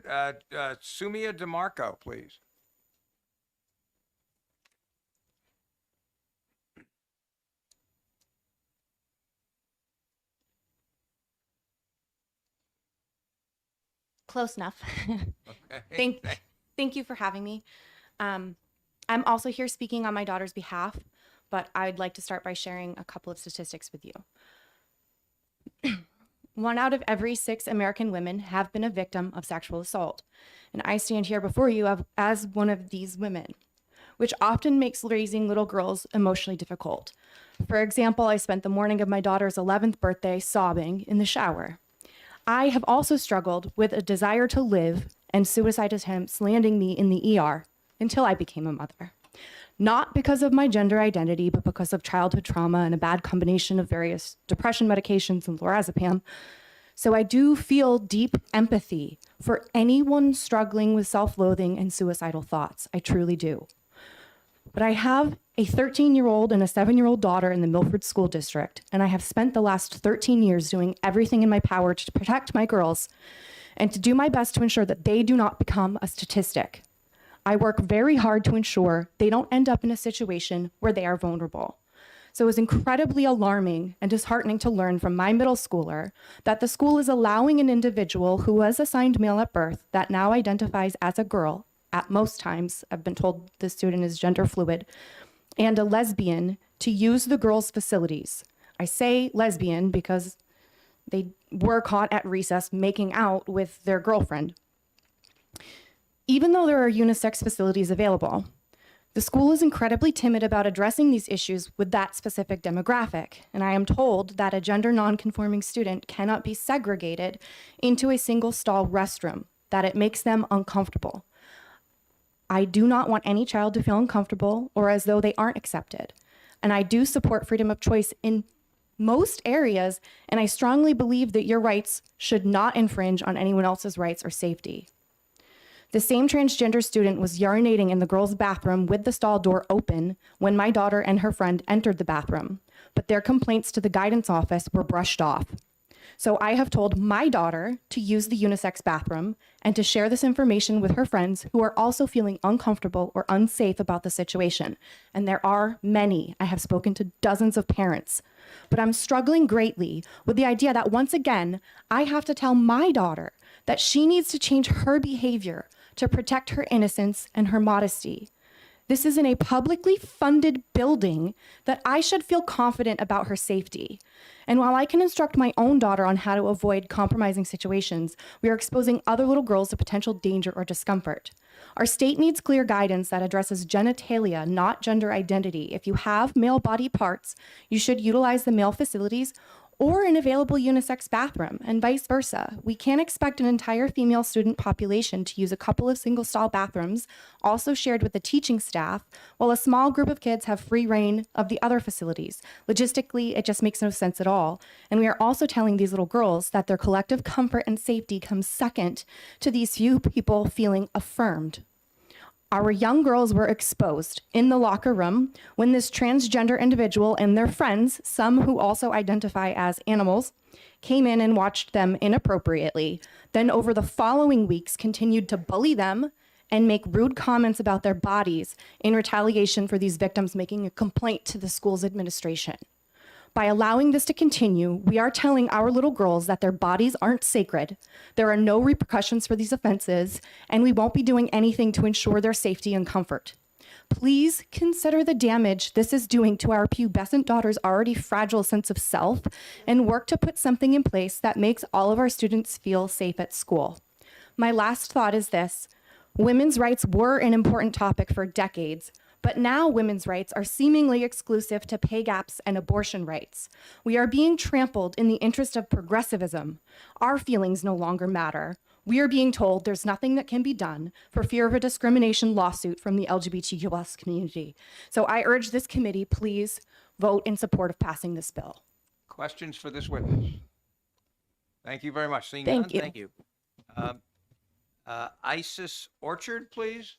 Samia DeMarco, please. Close enough. Okay. Thank you for having me. I'm also here speaking on my daughter's behalf, but I'd like to start by sharing a couple of statistics with you. 1 out of every 6 American women have been a victim of sexual assault, and I stand here before you as one of these women, which often makes raising little girls emotionally difficult. For example, I spent the morning of my daughter's 11th birthday sobbing in the shower. I have also struggled with a desire to live and suicide attempts landing me in the ER until I became a mother. Not because of my gender identity, but because of childhood trauma and a bad combination of various depression medications and lorazepam. So I do feel deep empathy for anyone struggling with self-loathing and suicidal thoughts. I truly do. But I have a 13-year-old and a 7-year-old daughter in the Milford School District, and I have spent the last 13 years doing everything in my power to protect my girls and to do my best to ensure that they do not become a statistic. I work very hard to ensure they don't end up in a situation where they are vulnerable. So it was incredibly alarming and disheartening to learn from my middle schooler that the school is allowing an individual who was assigned male at birth that now identifies as a girl, at most times, I've been told the student is gender fluid, and a lesbian to use the girls' facilities. I say lesbian because they were caught at recess making out with their girlfriend. Even though there are unisex facilities available, the school is incredibly timid about addressing these issues with that specific demographic, and I am told that a gender non-conforming student cannot be segregated into a single stall restroom, that it makes them uncomfortable. I do not want any child to feel uncomfortable or as though they aren't accepted. And I do support freedom of choice in most areas, and I strongly believe that your rights should not infringe on anyone else's rights or safety. The same transgender student was urinating in the girls' bathroom with the stall door open when my daughter and her friend entered the bathroom, but their complaints to the guidance office were brushed off. So I have told my daughter to use the unisex bathroom and to share this information with her friends who are also feeling uncomfortable or unsafe about the situation. And there are many. I have spoken to dozens of parents. But I'm struggling greatly with the idea that once again, I have to tell my daughter that she needs to change her behavior to protect her innocence and her modesty. This is in a publicly funded building that I should feel confident about her safety. And while I can instruct my own daughter on how to avoid compromising situations, we are exposing other little girls to potential danger or discomfort. Our state needs clear guidance that addresses genitalia, not gender identity. If you have male body parts, you should utilize the male facilities or an available unisex bathroom, and vice versa. We can't expect an entire female student population to use a couple of single stall bathrooms, also shared with the teaching staff, while a small group of kids have free reign of the other facilities. Logistically, it just makes no sense at all. And we are also telling these little girls that their collective comfort and safety comes second to these few people feeling affirmed. Our young girls were exposed in the locker room when this transgender individual and their friends, some who also identify as animals, came in and watched them inappropriately. Then over the following weeks continued to bully them and make rude comments about their bodies in retaliation for these victims making a complaint to the school's administration. By allowing this to continue, we are telling our little girls that their bodies aren't sacred, there are no repercussions for these offenses, and we won't be doing anything to ensure their safety and comfort. Please consider the damage this is doing to our pubescent daughter's already fragile sense of self and work to put something in place that makes all of our students feel safe at school. My last thought is this: women's rights were an important topic for decades, but now women's rights are seemingly exclusive to pay gaps and abortion rights. We are being trampled in the interest of progressivism. Our feelings no longer matter. We are being told there's nothing that can be done for fear of a discrimination lawsuit from the LGBTQ+ community. So I urge this committee, please vote in support of passing this bill. Questions for this witness? Thank you very much. Seeing Thank none, you. thank you. Isis Orchard, please.